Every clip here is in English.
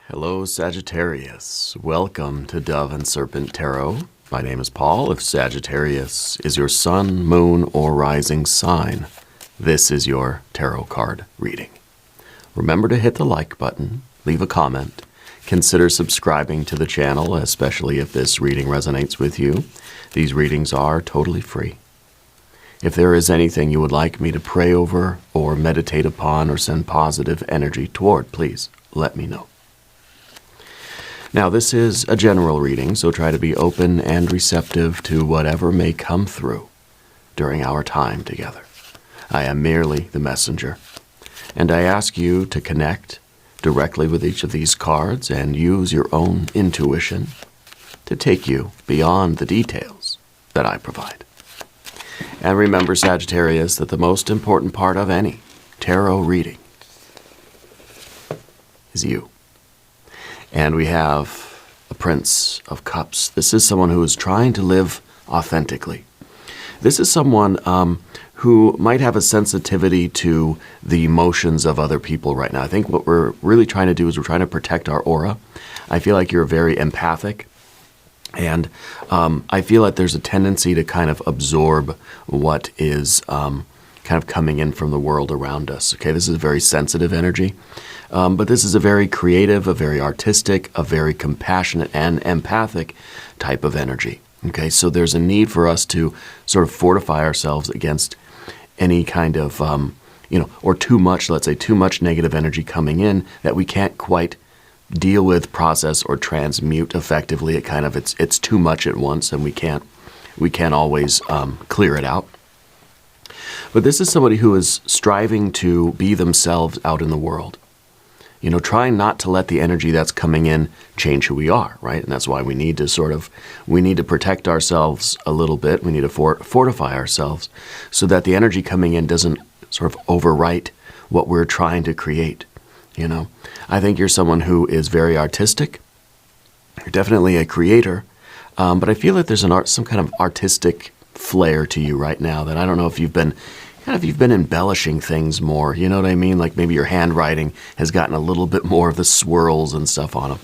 Hello, Sagittarius. Welcome to Dove and Serpent Tarot. My name is Paul. If Sagittarius is your sun, moon, or rising sign, this is your tarot card reading. Remember to hit the like button, leave a comment, consider subscribing to the channel, especially if this reading resonates with you. These readings are totally free. If there is anything you would like me to pray over or meditate upon or send positive energy toward, please let me know. Now, this is a general reading, so try to be open and receptive to whatever may come through during our time together. I am merely the messenger, and I ask you to connect directly with each of these cards and use your own intuition to take you beyond the details that I provide. And remember, Sagittarius, that the most important part of any tarot reading is you. And we have a Prince of Cups. This is someone who is trying to live authentically. This is someone who might have a sensitivity to the emotions of other people right now. I think what we're really trying to do is we're trying to protect our aura. I feel like you're very empathic. And I feel like there's a tendency to kind of absorb what is kind of coming in from the world around us. Okay, this is a very sensitive energy. But this is a very creative, a very artistic, a very compassionate and empathic type of energy. Okay, so there's a need for us to sort of fortify ourselves against any kind of, or too much, let's say too much negative energy coming in that we can't quite deal with, process, or transmute effectively. It's too much at once, and we can't always clear it out. But this is somebody who is striving to be themselves out in the world. You know, trying not to let the energy that's coming in change who we are, right? And that's why we need to protect ourselves a little bit. We need to fortify ourselves so that the energy coming in doesn't sort of overwrite what we're trying to create. You know, I think you're someone who is very artistic. You're definitely a creator, but I feel like there's some kind of artistic flair to you right now that I don't know if you've been embellishing things more, you know what I mean? Like maybe your handwriting has gotten a little bit more of the swirls and stuff on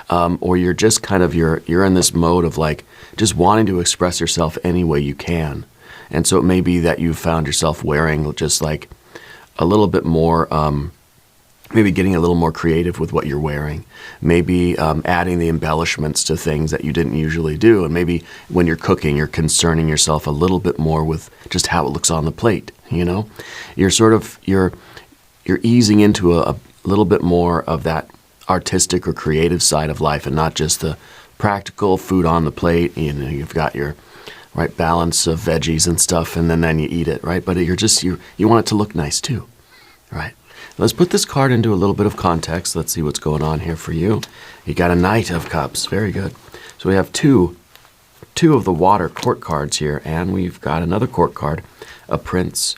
them. Or you're just you're in this mode of like just wanting to express yourself any way you can. And so it may be that you've found yourself wearing just like a little bit more, maybe getting a little more creative with what you're wearing. Maybe adding the embellishments to things that you didn't usually do. And maybe when you're cooking, you're concerning yourself a little bit more with just how it looks on the plate, you know? You're easing into a little bit more of that artistic or creative side of life and not just the practical food on the plate. You know, you've got your right balance of veggies and stuff, and then you eat it, right? But you want it to look nice too, right? Let's put this card into a little bit of context. Let's see what's going on here for you. You got a Knight of Cups. Very good. So we have two of the water court cards here, and we've got another court card, a Prince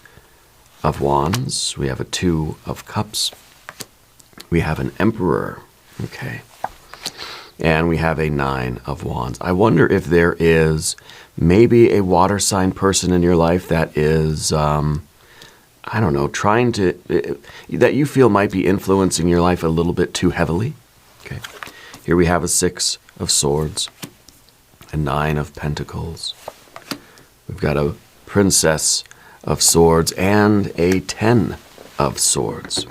of Wands. We have a Two of Cups. We have an Emperor. Okay. And we have a Nine of Wands. I wonder if there is maybe a water sign person in your life that is... I don't know, that you feel might be influencing your life a little bit too heavily. Okay. Here we have a Six of Swords, a Nine of Pentacles. We've got a Princess of Swords and a Ten of Swords.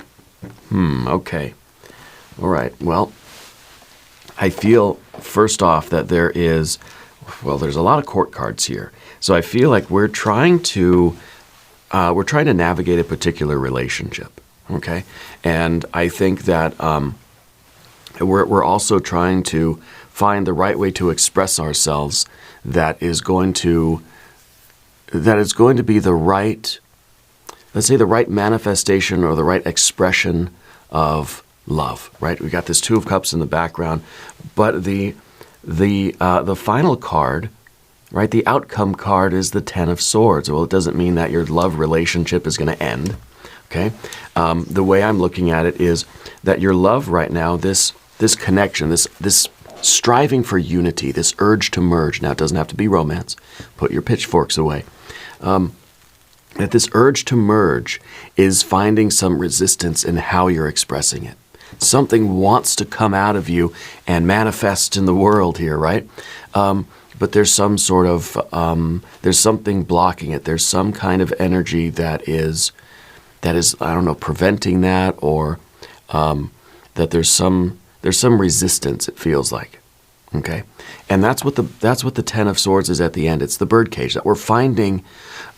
Okay. All right. Well, I feel, first off, that there's a lot of court cards here. So I feel like we're trying to navigate a particular relationship, okay? And I think that we're also trying to find the right way to express ourselves that is going to be the right, let's say the right manifestation or the right expression of love, right? We got this Two of Cups in the background, but the final card, right, the outcome card is the Ten of Swords. Well, it doesn't mean that your love relationship is going to end, okay? The way I'm looking at it is that your love right now, this connection, this striving for unity, this urge to merge. Now, it doesn't have to be romance. Put your pitchforks away. That this urge to merge is finding some resistance in how you're expressing it. something wants to come out of you and manifest in the world here, right? But there's some sort of, there's something blocking it. There's some kind of energy that is, I don't know, preventing that, or that there's some resistance, it feels like. Okay, and that's what the Ten of Swords is at the end. It's the birdcage that we're finding.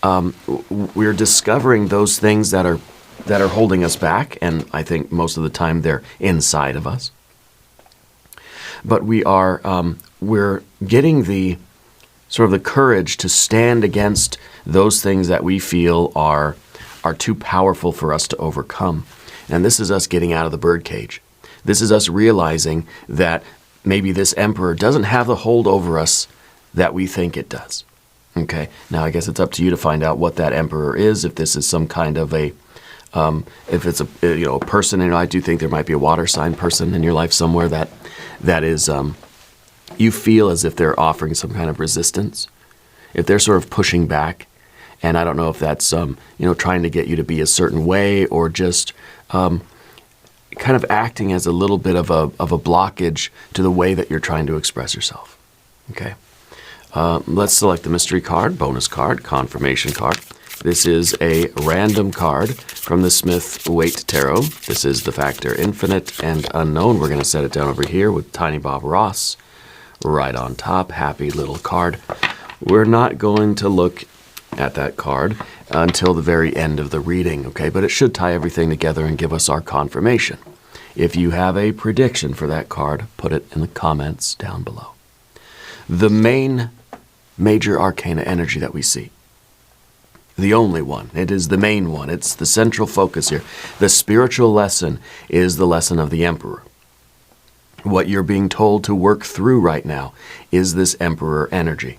We're discovering those things that are holding us back, and I think most of the time they're inside of us. But we're getting the sort of the courage to stand against those things that we feel are too powerful for us to overcome. And this is us getting out of the birdcage. This is us realizing that maybe this emperor doesn't have the hold over us that we think it does. Okay, now I guess it's up to you to find out what that emperor is. If this is some kind of a, if it's a person, and I do think there might be a water sign person in your life somewhere that is, you feel as if they're offering some kind of resistance, if they're sort of pushing back, and I don't know if that's trying to get you to be a certain way, or just kind of acting as a little bit of a blockage to the way that you're trying to express yourself. Okay, let's select the mystery card, bonus card, confirmation card. This is a random card from the Smith-Waite Tarot. This is the factor infinite and unknown. We're going to set it down over here with Tiny Bob Ross right on top. Happy little card. We're not going to look at that card until the very end of the reading, okay? But it should tie everything together and give us our confirmation. If you have a prediction for that card, put it in the comments down below. The main major arcana energy that we see, the only one, it is the main one, it's the central focus here. The spiritual lesson is the lesson of the Emperor. What you're being told to work through right now is this Emperor energy.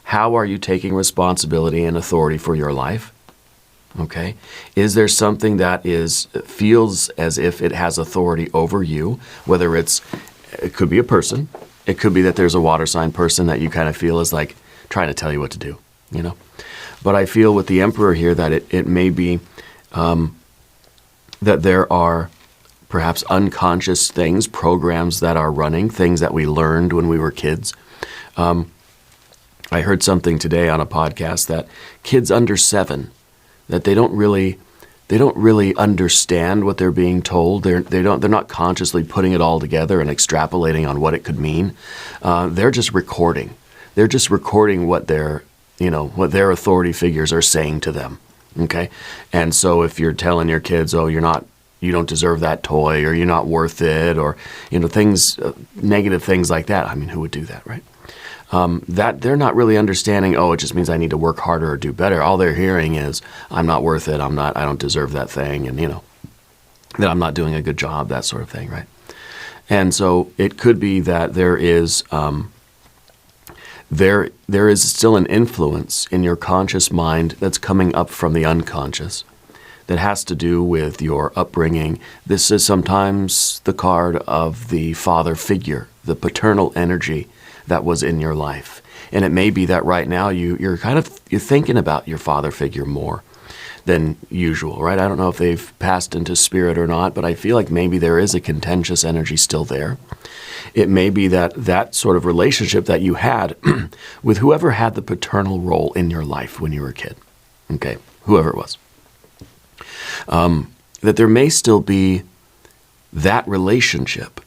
How are you taking responsibility and authority for your life? Okay. Is there something that feels as if it has authority over you? Whether it could be a person. It could be that there's a water sign person that you kind of feel is like trying to tell you what to do, But I feel with the Emperor here that it may be that there are perhaps unconscious things, programs that are running, things that we learned when we were kids. I heard something today on a podcast that kids under 7, that they don't really understand what they're being told. They're not consciously putting it all together and extrapolating on what it could mean. They're just recording. They're just recording what their authority figures are saying to them. Okay, and so if you're telling your kids, oh, you don't deserve that toy, or you're not worth it, or things, negative things like that. I mean, who would do that, right? That they're not really understanding, oh, it just means I need to work harder or do better. All they're hearing is, I'm not worth it, I don't deserve that thing, and that I'm not doing a good job, that sort of thing, right? And so it could be that there is still an influence in your conscious mind that's coming up from the unconscious that has to do with your upbringing. This is sometimes the card of the father figure, the paternal energy that was in your life. And it may be that right now you're thinking about your father figure more than usual, right? I don't know if they've passed into spirit or not, but I feel like maybe there is a contentious energy still there. It may be that sort of relationship that you had with whoever had the paternal role in your life when you were a kid, okay, whoever it was, that there may still be that relationship.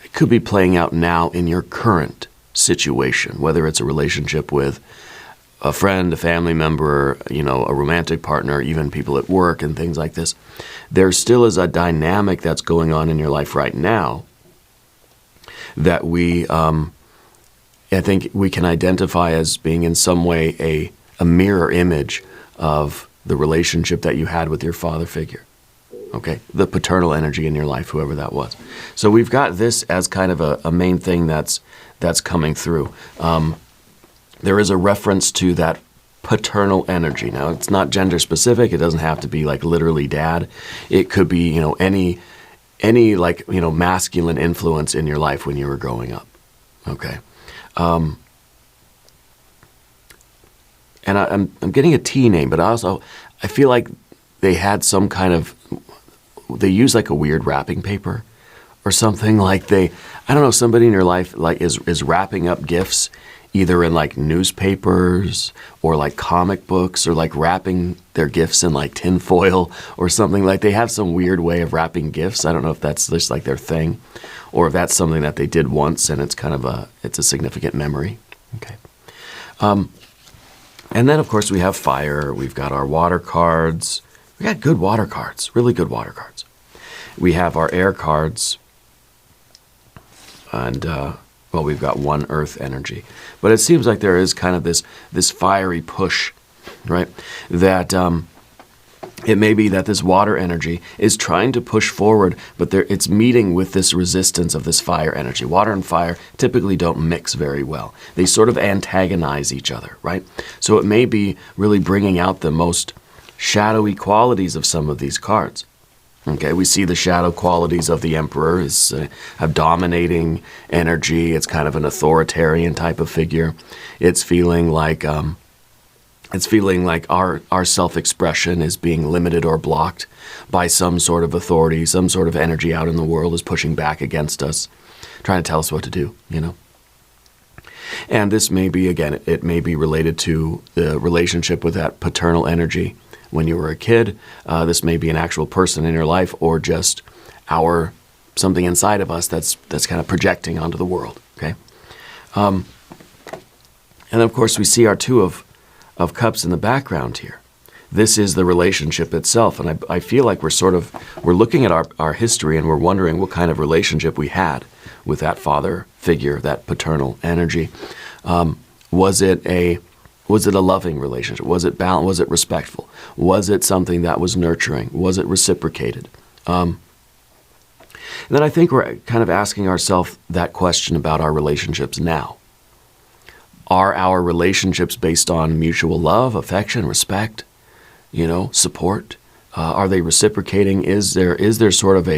It could be playing out now in your current situation, whether it's a relationship with a friend, a family member, a romantic partner, even people at work and things like this. There still is a dynamic that's going on in your life right now that I think we can identify as being in some way a mirror image of the relationship that you had with your father figure. Okay, the paternal energy in your life, whoever that was. So we've got this as kind of a main thing that's coming through. There is a reference to that paternal energy. Now, it's not gender specific. It doesn't have to be like literally dad. It could be, any masculine influence in your life when you were growing up. Okay. And I'm getting a T name, but I feel like they had some kind of they use like a weird wrapping paper or something. Like I don't know, somebody in your life like is wrapping up gifts either in like newspapers or like comic books, or like wrapping their gifts in like tin foil or something. Like they have some weird way of wrapping gifts. I don't know if that's just like their thing, or if that's something that they did once and it's kind of it's a significant memory. Okay. And then of course we have fire. We've got our water cards. We got good water cards, really good water cards. We have our air cards, and well, we've got one earth energy. But it seems like there is kind of this fiery push, right? That it may be that this water energy is trying to push forward, but it's meeting with this resistance of this fire energy. Water and fire typically don't mix very well. They sort of antagonize each other, right? So it may be really bringing out the most shadowy qualities of some of these cards. Okay, we see the shadow qualities of the Emperor is a dominating energy. It's kind of an authoritarian type of figure. It's feeling like our self-expression is being limited or blocked by some sort of authority, some sort of energy out in the world is pushing back against us, trying to tell us what to do, you know. And this may be, again, it may be related to the relationship with that paternal energy when you were a kid. This may be an actual person in your life, or just something inside of us that's kind of projecting onto the world. Okay, and of course we see our Two of Cups in the background here. This is the relationship itself, and I feel like we're looking at our history and we're wondering what kind of relationship we had with that father figure, that paternal energy. Was it a loving relationship? Was it balanced? Was it respectful? Was it something that was nurturing? Was it reciprocated? And then I think we're kind of asking ourselves that question about our relationships now. Are our relationships based on mutual love, affection, respect, support? Are they reciprocating? Is there sort of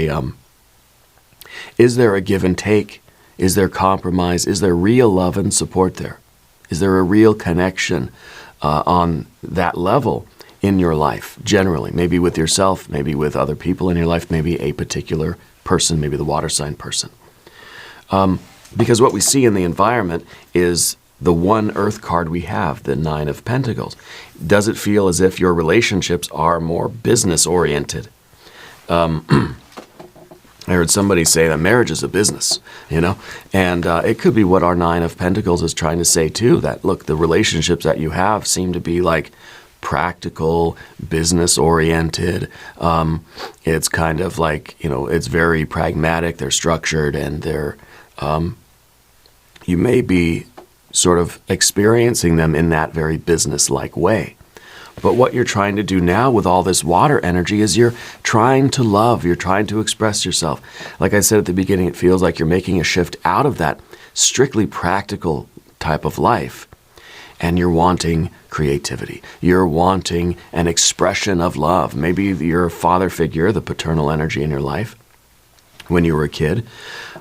is there a give and take? Is there compromise? Is there real love and support there? Is there a real connection on that level in your life, generally? Maybe with yourself, maybe with other people in your life, maybe a particular person, maybe the water sign person. Because what we see in the environment is the one earth card we have, the Nine of Pentacles. Does it feel as if your relationships are more business-oriented? I heard somebody say that marriage is a business, and it could be what our Nine of Pentacles is trying to say too, that look, the relationships that you have seem to be like practical, business-oriented. It's kind of like, it's very pragmatic, they're structured, and you may be sort of experiencing them in that very business-like way. But what you're trying to do now with all this water energy is you're trying to love, you're trying to express yourself. Like I said at the beginning, it feels like you're making a shift out of that strictly practical type of life, and you're wanting creativity. You're wanting an expression of love. Maybe your father figure, the paternal energy in your life when you were a kid,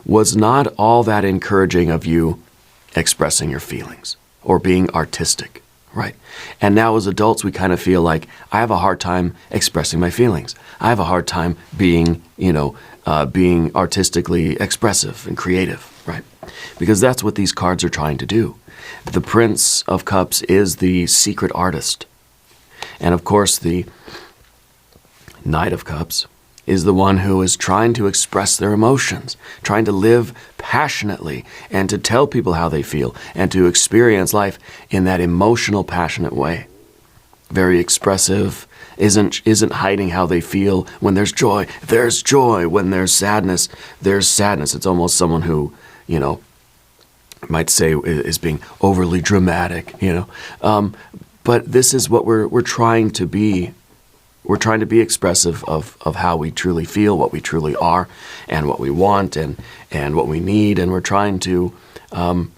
was not all that encouraging of you expressing your feelings or being artistic. Right. And now as adults, we kind of feel like I have a hard time expressing my feelings. I have a hard time being artistically expressive and creative, right? Because that's what these cards are trying to do. The Prince of Cups is the secret artist. And of course, the Knight of Cups is the one who is trying to express their emotions, trying to live passionately and to tell people how they feel and to experience life in that emotional, passionate way. Very expressive, isn't hiding how they feel. When there's joy, there's joy. When there's sadness, there's sadness. It's almost someone who, might say is being overly dramatic, But this is what we're trying to be. We're trying to be expressive of how we truly feel, what we truly are, and what we want, and what we need, and we're trying to do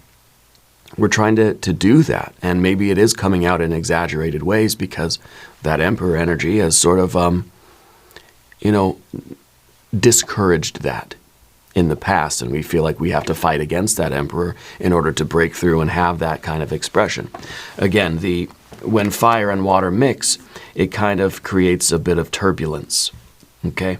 that. And maybe it is coming out in exaggerated ways because that Emperor energy has sort of discouraged that in the past, and we feel like we have to fight against that Emperor in order to break through and have that kind of expression. Again, when fire and water mix, it kind of creates a bit of turbulence, okay?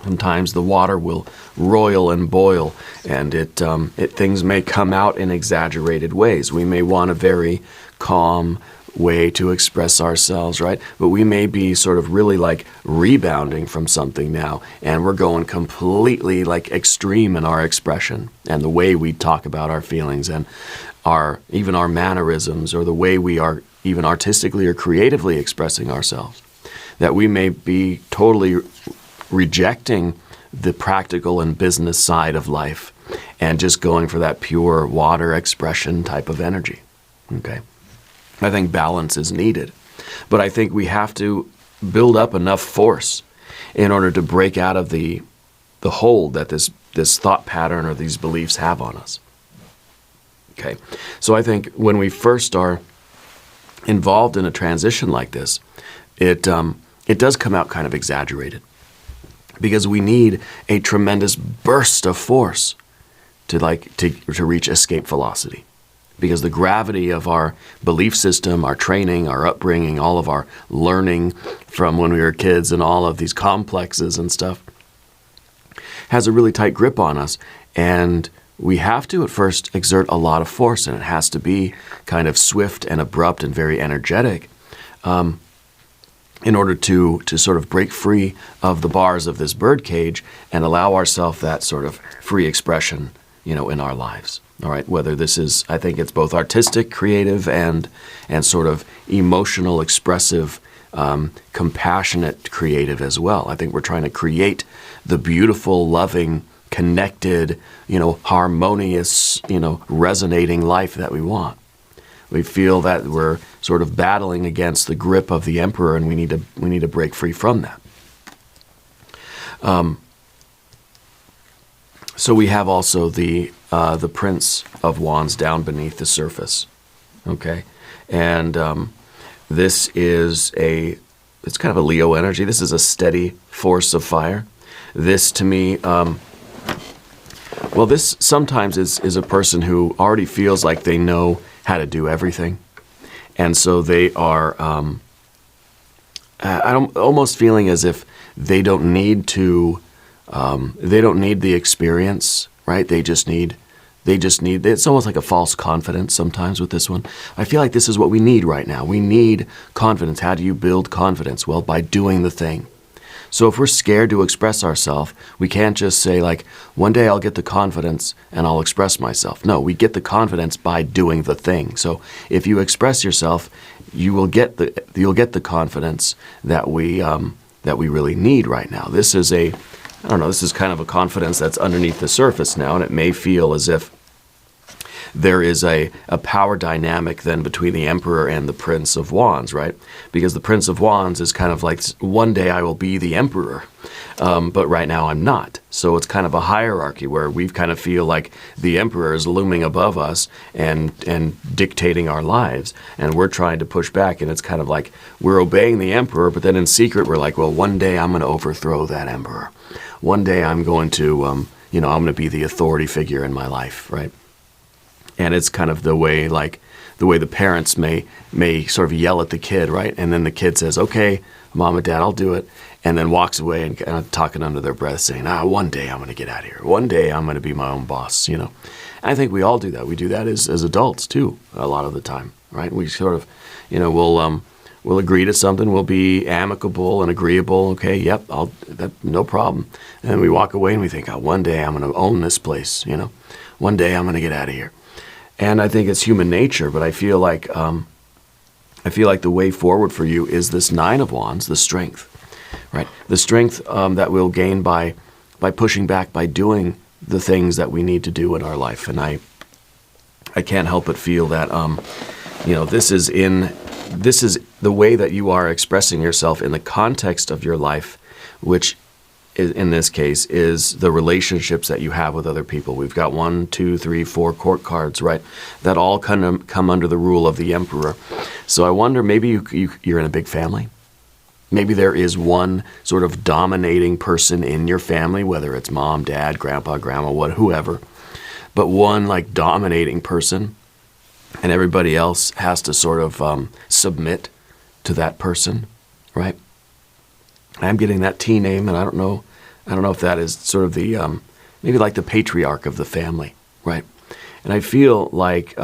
Sometimes the water will roil and boil, and things may come out in exaggerated ways. We may want a very calm way to express ourselves, right? But we may be sort of really like rebounding from something now, and we're going completely like extreme in our expression and the way we talk about our feelings and even our mannerisms, or the way we are even artistically or creatively expressing ourselves. That we may be totally rejecting the practical and business side of life and just going for that pure water expression type of energy. Okay, I think balance is needed, but I think we have to build up enough force in order to break out of the hold that this thought pattern or these beliefs have on us. Okay, so I think when we first are involved in a transition like this, it does come out kind of exaggerated, because we need a tremendous burst of force to reach escape velocity. Because the gravity of our belief system, our training, our upbringing, all of our learning from when we were kids and all of these complexes and stuff has a really tight grip on us. And we have to at first exert a lot of force, and it has to be kind of swift and abrupt and very energetic, in order to sort of break free of the bars of this birdcage and allow ourselves that sort of free expression, in our lives. All right, whether this is, I think it's both artistic, creative, and sort of emotional, expressive, compassionate, creative as well. I think we're trying to create the beautiful, loving, connected, harmonious, resonating life that we want. We feel that we're sort of battling against the grip of the emperor, and we need to break free from that. So we have also the Prince of Wands down beneath the surface. Okay, and this is it's kind of a Leo energy. This is a steady force of fire. This to me, this sometimes is a person who already feels like they know how to do everything. And so they are, I'm almost feeling as if they don't need the experience, right? They just need, it's almost like a false confidence sometimes with this one. I feel like this is what we need right now. We need confidence. How do you build confidence? Well, by doing the thing. So if we're scared to express ourselves, we can't just say like, one day I'll get the confidence and I'll express myself. No, we get the confidence by doing the thing. So if you express yourself, you'll get the confidence that we really need right now. This is this is kind of a confidence that's underneath the surface now, and it may feel as if there is a power dynamic then between the Emperor and the Prince of Wands, right? Because the Prince of Wands is kind of like, one day I will be the Emperor, but right now I'm not. So it's kind of a hierarchy where we kind of feel like the Emperor is looming above us and dictating our lives, and we're trying to push back, and it's kind of like we're obeying the Emperor, but then in secret we're like, well, one day I'm going to overthrow that Emperor. One day I'm going to, I'm going to be the authority figure in my life, right? And it's kind of the way the parents may sort of yell at the kid, right? And then the kid says, okay, Mom and Dad, I'll do it. And then walks away and kind of talking under their breath saying, one day I'm going to get out of here. One day I'm going to be my own boss, And I think we all do that. We do that as adults too, a lot of the time, right? We sort of, we'll agree to something. We'll be amicable and agreeable. Okay, yep, no problem. And then we walk away and we think, one day I'm going to own this place, One day I'm going to get out of here. And I think it's human nature, but I feel like the way forward for you is this Nine of Wands, the strength, right? The strength that we'll gain by pushing back, by doing the things that we need to do in our life. And I can't help but feel that this is the way that you are expressing yourself in the context of your life, which in this case is the relationships that you have with other people. We've got 1, 2, 3, 4 court cards, right? That all kind of come under the rule of the Emperor. So I wonder, maybe you're in a big family. Maybe there is one sort of dominating person in your family, whether it's mom, dad, grandpa, grandma, whoever, but one like dominating person, and everybody else has to sort of submit to that person, right? I'm getting that T name, and I don't know I don't know if that is sort of the, maybe like the patriarch of the family, right? And I feel like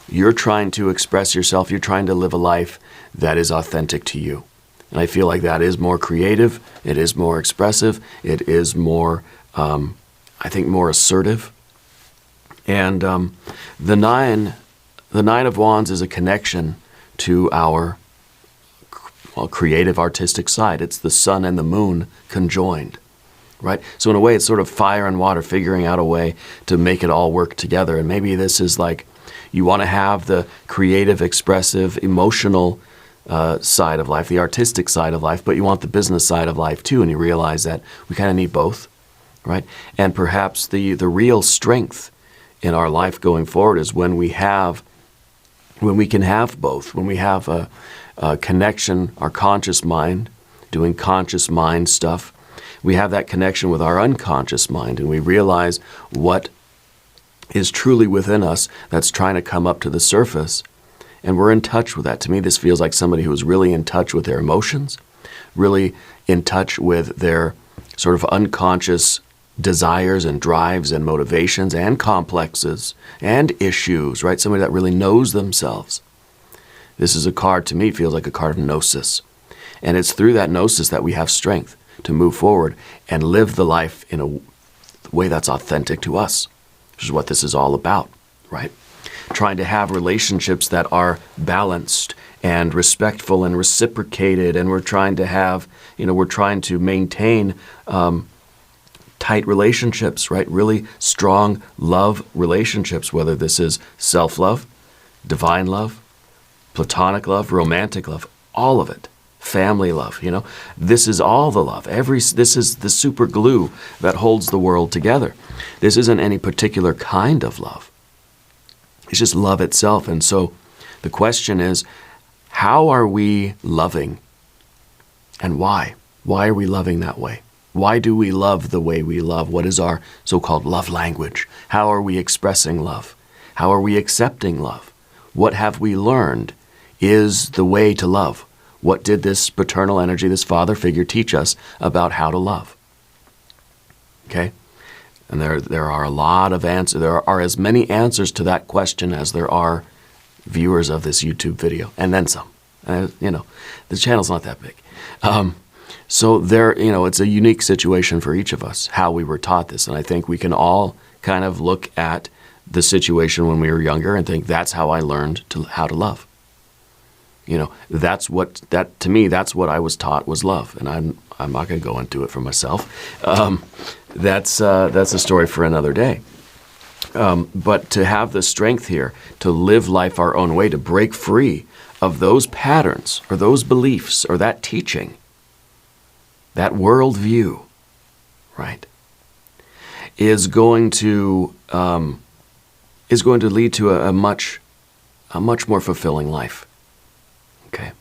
you're trying to express yourself, you're trying to live a life that is authentic to you. And I feel like that is more creative, it is more expressive, it is more, I think, more assertive. And the Nine of Wands is a connection to our creative, artistic side. It's the sun and the moon conjoined, right? So in a way, it's sort of fire and water, figuring out a way to make it all work together. And maybe this is like, you want to have the creative, expressive, emotional side of life, the artistic side of life, but you want the business side of life too, and you realize that we kind of need both, right? And perhaps the real strength in our life going forward is when we can have both, when we have a connection, our conscious mind, doing conscious mind stuff, we have that connection with our unconscious mind, and we realize what is truly within us that's trying to come up to the surface, and we're in touch with that. To me, this feels like somebody who is really in touch with their emotions, really in touch with their sort of unconscious desires and drives and motivations and complexes and issues, right? Somebody that really knows themselves. This is a card, to me, feels like a card of gnosis. And it's through that gnosis that we have strength to move forward and live the life in a way that's authentic to us, which is what this is all about, right? Trying to have relationships that are balanced and respectful and reciprocated, and we're trying to have, we're trying to maintain tight relationships, right? Really strong love relationships, whether this is self-love, divine love, platonic love, romantic love, all of it. Family love, This is all the love. This is the super glue that holds the world together. This isn't any particular kind of love. It's just love itself. And so the question is, how are we loving? And why? Why are we loving that way? Why do we love the way we love? What is our so-called love language? How are we expressing love? How are we accepting love? What have we learned is the way to love? What did this paternal energy, this father figure, teach us about how to love? Okay? And there are a lot of answers. There are as many answers to that question as there are viewers of this YouTube video, and then some. The channel's not that big. So it's a unique situation for each of us, how we were taught this. And I think we can all kind of look at the situation when we were younger and think, that's how I learned how to love. To me, that's what I was taught was love. And I'm not going to go into it for myself. That's a story for another day. But to have the strength here, to live life our own way, to break free of those patterns or those beliefs or that teaching, that worldview, right, is going to lead to a much more fulfilling life. Okay.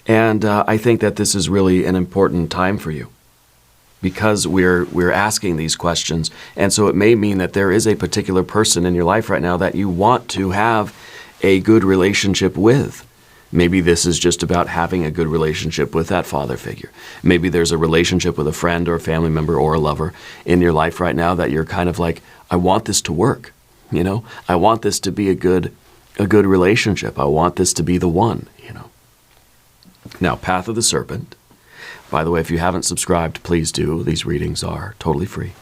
And I think that this is really an important time for you, because we're asking these questions. And so it may mean that there is a particular person in your life right now that you want to have a good relationship with. Maybe this is just about having a good relationship with that father figure. Maybe there's a relationship with a friend or a family member or a lover in your life right now that you're kind of like, I want this to work. I want this to be a good relationship. I want this to be the one, Now, Path of the Serpent. By the way, if you haven't subscribed, please do. These readings are totally free.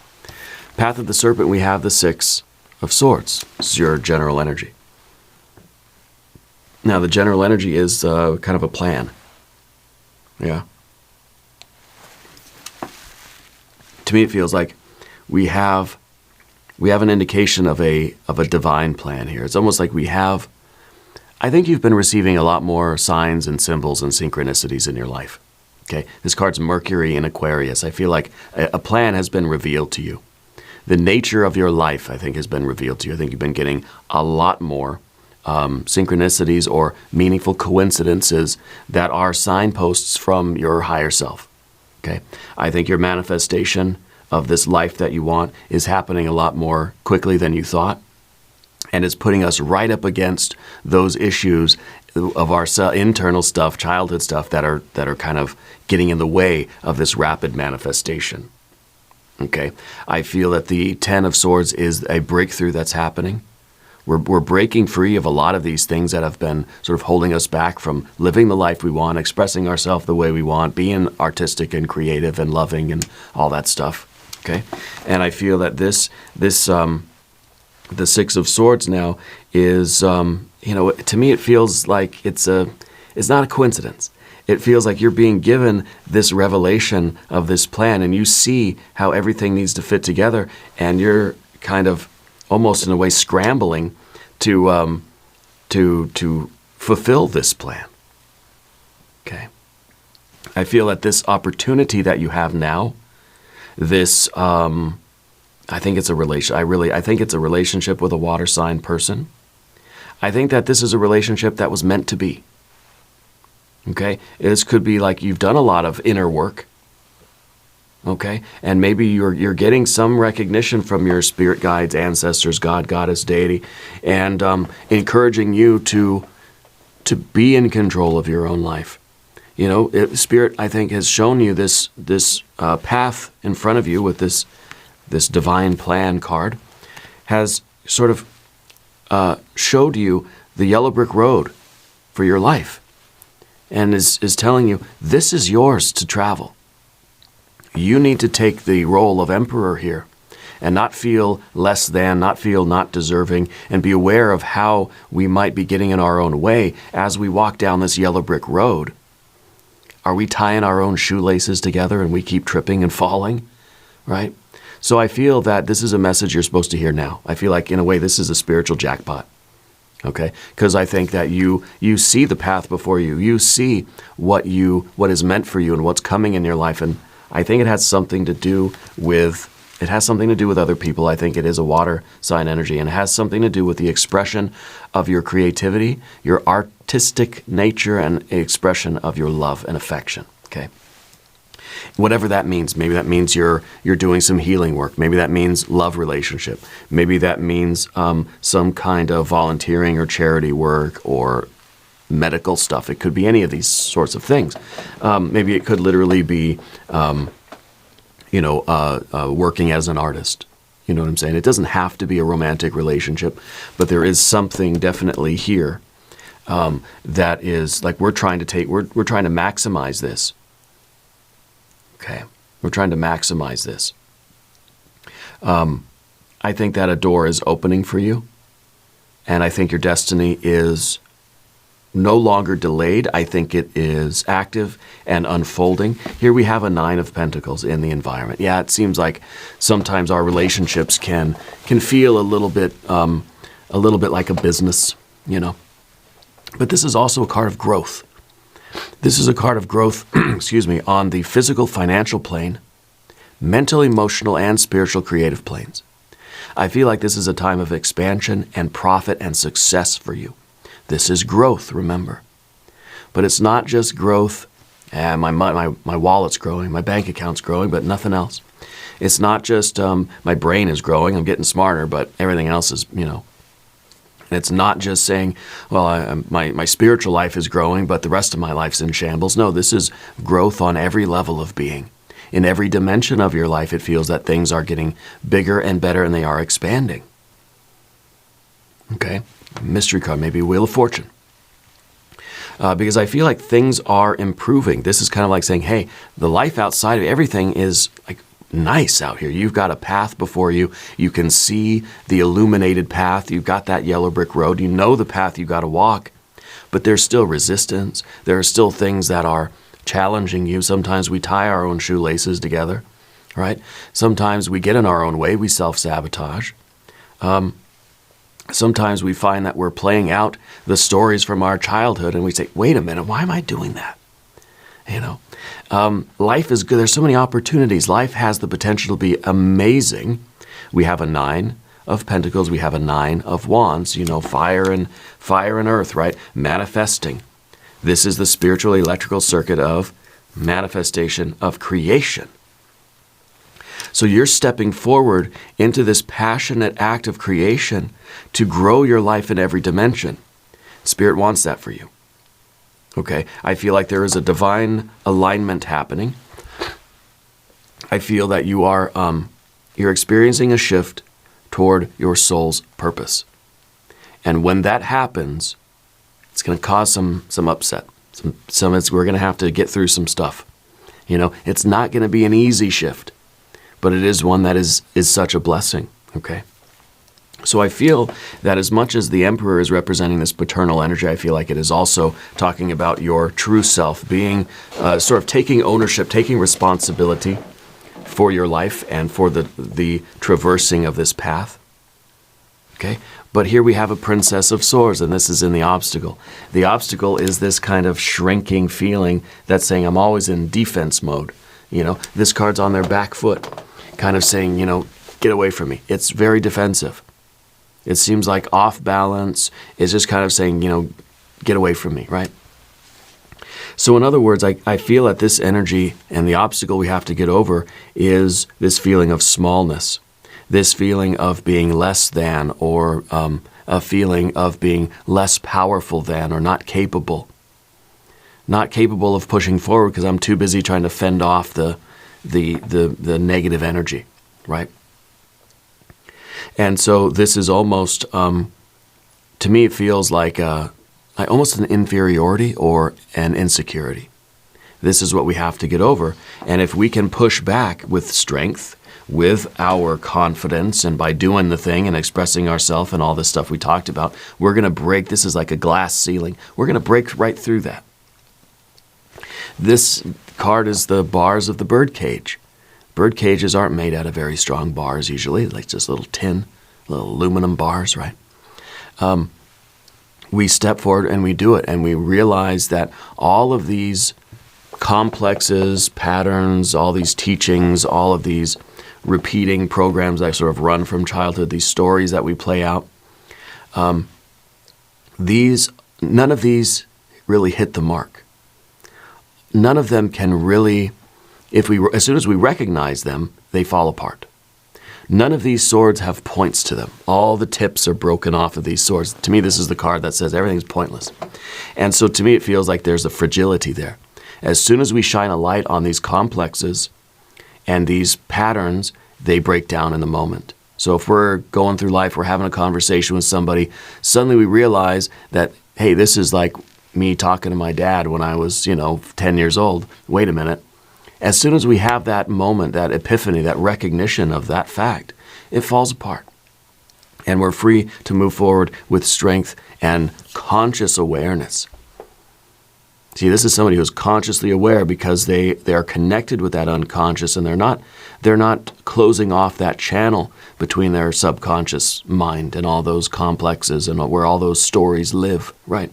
Path of the Serpent, we have the Six of Swords. This is your general energy. Now, the general energy is kind of a plan. Yeah. To me, it feels like we have an indication of a divine plan here. It's almost like I think you've been receiving a lot more signs and symbols and synchronicities in your life. Okay, this card's Mercury in Aquarius. I feel like a plan has been revealed to you. The nature of your life, I think, has been revealed to you. I think you've been getting a lot more synchronicities or meaningful coincidences that are signposts from your higher self. Okay, I think your manifestation of this life that you want is happening a lot more quickly than you thought. And it's putting us right up against those issues of our internal stuff, childhood stuff that are kind of getting in the way of this rapid manifestation. Okay, I feel that the Ten of Swords is a breakthrough that's happening. We're breaking free of a lot of these things that have been sort of holding us back from living the life we want, expressing ourselves the way we want, being artistic and creative and loving and all that stuff. Okay, and I feel that the Six of Swords now is, to me it feels like it's not a coincidence. It feels like you're being given this revelation of this plan, and you see how everything needs to fit together, and you're kind of almost in a way scrambling to fulfill this plan. Okay. I feel that this opportunity that you have now, this I think it's a I think it's a relationship with a water sign person. I think that this is a relationship that was meant to be. Okay? This could be like you've done a lot of inner work. Okay? And maybe you're getting some recognition from your spirit guides, ancestors, God, Goddess, deity, and encouraging you to be in control of your own life. Spirit, I think, has shown you this path in front of you with this divine plan card, has sort of showed you the yellow brick road for your life, and is telling you this is yours to travel. You need to take the role of emperor here and not feel less than, not feel not deserving, and be aware of how we might be getting in our own way as we walk down this yellow brick road. Are we tying our own shoelaces together and we keep tripping and falling, right? So I feel that this is a message you're supposed to hear now. I feel like, in a way, this is a spiritual jackpot, okay? Because I think that you see the path before you. You see what is meant for you and what's coming in your life, and I think it has something to do with other people. I think it is a water sign energy, and it has something to do with the expression of your creativity, your artistic nature, and expression of your love and affection, okay? Whatever that means. Maybe that means you're doing some healing work. Maybe that means love relationship. Maybe that means some kind of volunteering or charity work or medical stuff. It could be any of these sorts of things. Maybe it could literally be, working as an artist. You know what I'm saying? It doesn't have to be a romantic relationship, but there is something definitely here that is like we're trying to maximize this. Okay, we're trying to maximize this. I think that a door is opening for you, and I think your destiny is no longer delayed. I think it is active and unfolding. Here we have a Nine of Pentacles in the environment. Yeah, it seems like sometimes our relationships can feel a little bit like a business, But this is also a card of growth. This is a card of growth, on the physical, financial plane, mental, emotional, and spiritual, creative planes. I feel like this is a time of expansion and profit and success for you. This is growth, remember. But it's not just growth, my wallet's growing, my bank account's growing, but nothing else. It's not just my brain is growing, I'm getting smarter, but everything else is, It's not just saying, well, my spiritual life is growing, but the rest of my life's in shambles. No, this is growth on every level of being. In every dimension of your life, it feels that things are getting bigger and better, and they are expanding. Okay? Mystery card, maybe Wheel of Fortune. Because I feel like things are improving. This is kind of like saying, hey, the life outside of everything is like nice out here. You've got a path before you. You can see the illuminated path. You've got that yellow brick road. You know the path you got to walk, but there's still resistance. There are still things that are challenging you. Sometimes we tie our own shoelaces together, right? Sometimes we get in our own way. We self-sabotage. Sometimes we find that we're playing out the stories from our childhood and we say, wait a minute, why am I doing that? Life is good. There's so many opportunities. Life has the potential to be amazing. We have a Nine of Pentacles. We have a Nine of Wands, fire and earth, right? Manifesting. This is the spiritual electrical circuit of manifestation of creation. So you're stepping forward into this passionate act of creation to grow your life in every dimension. Spirit wants that for you. Okay, I feel like there is a divine alignment happening. I feel that you are you're experiencing a shift toward your soul's purpose. And when that happens, it's going to cause some upset. We're going to have to get through some stuff. You know, it's not going to be an easy shift, but it is one that is such a blessing, okay? So I feel that as much as the Emperor is representing this paternal energy, I feel like it is also talking about your true self, being sort of taking ownership, taking responsibility for your life and for the traversing of this path. Okay? But here we have a Princess of Swords, and this is in the obstacle. The obstacle is this kind of shrinking feeling that's saying, I'm always in defense mode. You know, this card's on their back foot, kind of saying, you know, get away from me. It's very defensive. It seems like off balance. It's just kind of saying, you know, get away from me, right? So in other words, I feel that this energy and the obstacle we have to get over is this feeling of smallness, this feeling of being less than, or a feeling of being less powerful than, or not capable. Not capable of pushing forward because I'm too busy trying to fend off the negative energy, right? And so this is almost, to me, it feels like almost an inferiority or an insecurity. This is what we have to get over. And if we can push back with strength, with our confidence, and by doing the thing and expressing ourselves and all this stuff we talked about, we're going to break. This is like a glass ceiling. We're going to break right through that. This card is the bars of the bird cage. Bird cages aren't made out of very strong bars usually, like just little tin, little aluminum bars, right? We step forward and we do it, and we realize that all of these complexes, patterns, all these teachings, all of these repeating programs that sort of run from childhood, these stories that we play out, none of these really hit the mark. None of them can really, as soon as we recognize them, they fall apart. None of these swords have points to them. All the tips are broken off of these swords. To me, this is the card that says everything's pointless. And so to me, it feels like there's a fragility there. As soon as we shine a light on these complexes and these patterns, they break down in the moment. So if we're going through life, we're having a conversation with somebody, suddenly we realize that, hey, this is like me talking to my dad when I was, 10 years old. Wait a minute. As soon as we have that moment, that epiphany, that recognition of that fact, it falls apart. And we're free to move forward with strength and conscious awareness. See, this is somebody who's consciously aware because they are connected with that unconscious, and they're not closing off that channel between their subconscious mind and all those complexes and where all those stories live, right?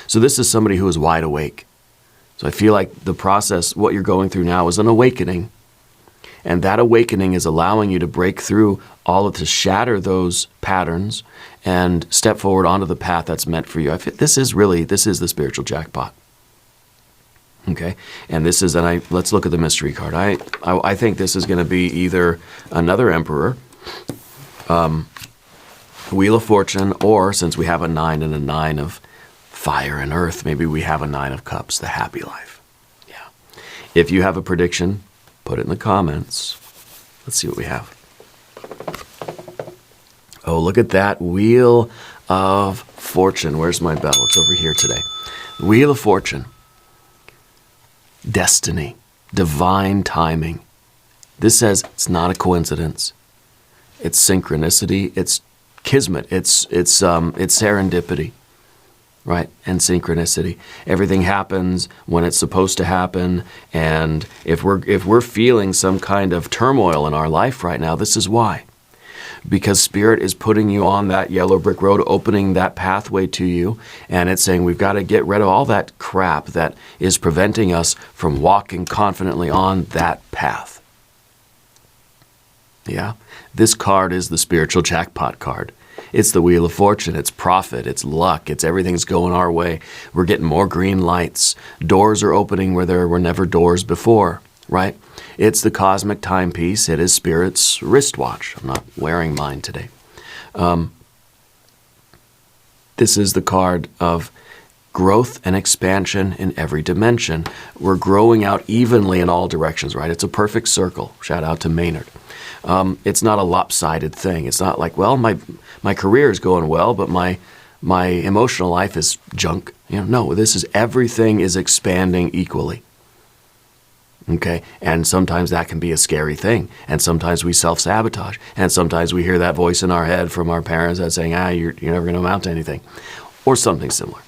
So this is somebody who is wide awake. So I feel like the process, what you're going through now, is an awakening. And that awakening is allowing you to break through to shatter those patterns and step forward onto the path that's meant for you. This is the spiritual jackpot. Okay? And let's look at the mystery card. I think this is going to be either another Emperor, Wheel of Fortune, or since we have a 9 and a 9 of fire and earth, maybe we have a 9 of Cups, the happy life. Yeah. If you have a prediction, put it in the comments. Let's see what we have. Oh, look at that Wheel of Fortune. Where's my bell? It's over here today. Wheel of Fortune. Destiny. Divine timing. This says it's not a coincidence. It's synchronicity. It's kismet. It's serendipity. Right? And synchronicity. Everything happens when it's supposed to happen. And if we're feeling some kind of turmoil in our life right now, this is why. Because Spirit is putting you on that yellow brick road, opening that pathway to you. And it's saying we've got to get rid of all that crap that is preventing us from walking confidently on that path. Yeah? This card is the spiritual jackpot card. It's the Wheel of Fortune. It's profit. It's luck. It's everything's going our way. We're getting more green lights. Doors are opening where there were never doors before, right? It's the cosmic timepiece. It is Spirit's wristwatch. I'm not wearing mine today. This is the card of growth and expansion in every dimension. We're growing out evenly in all directions, right? It's a perfect circle. Shout out to Maynard. It's not a lopsided thing. It's not like, well, my career is going well, but my emotional life is junk. No, this is everything is expanding equally. Okay, and sometimes that can be a scary thing, and sometimes we self-sabotage, and sometimes we hear that voice in our head from our parents that's saying, you're never going to amount to anything, or something similar.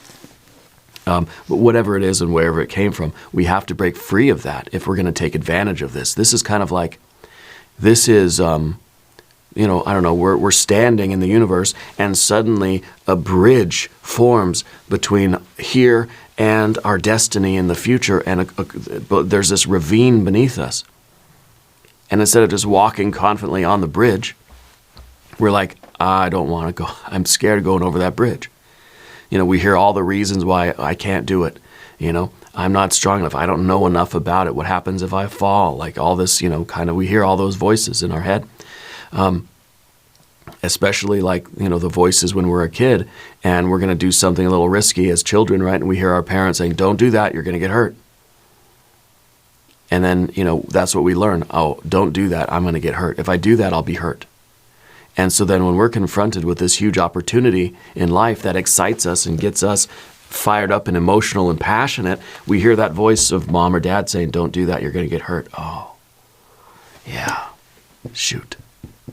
But whatever it is and wherever it came from, we have to break free of that if we're going to take advantage of this. This is kind of like, this is, I don't know, we're standing in the universe, and suddenly a bridge forms between here and our destiny in the future, and there's this ravine beneath us. And instead of just walking confidently on the bridge, we're like, I don't want to go. I'm scared of going over that bridge. We hear all the reasons why I can't do it. I'm not strong enough. I don't know enough about it. What happens if I fall? Like all this, we hear all those voices in our head. Especially like, the voices when we're a kid and we're going to do something a little risky as children, right? And we hear our parents saying, don't do that, you're going to get hurt. And then, that's what we learn. Oh, don't do that, I'm going to get hurt. If I do that, I'll be hurt. And so then when we're confronted with this huge opportunity in life that excites us and gets us fired up and emotional and passionate, we hear that voice of mom or dad saying, don't do that, you're going to get hurt. Oh, yeah, shoot.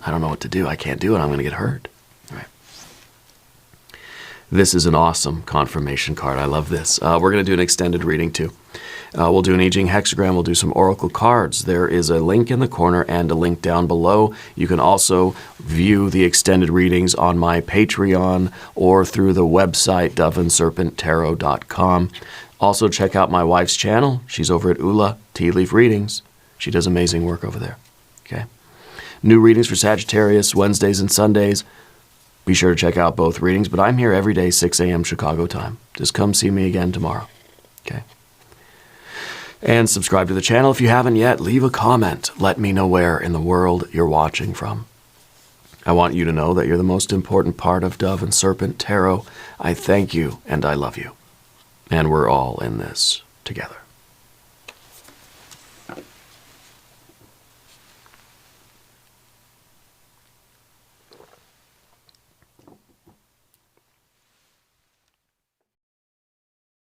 I don't know what to do. I can't do it. I'm going to get hurt. All right. This is an awesome confirmation card. I love this. We're going to do an extended reading too. We'll do an I Ching hexagram. We'll do some oracle cards. There is a link in the corner and a link down below. You can also view the extended readings on my Patreon or through the website doveandserpenttarot.com. Also check out my wife's channel. She's over at Ula Tea Leaf Readings. She does amazing work over there. Okay. New readings for Sagittarius, Wednesdays and Sundays. Be sure to check out both readings, but I'm here every day, 6 a.m. Chicago time. Just come see me again tomorrow. Okay. And subscribe to the channel if you haven't yet. Leave a comment. Let me know where in the world you're watching from. I want you to know that you're the most important part of Dove and Serpent Tarot. I thank you and I love you. And we're all in this together.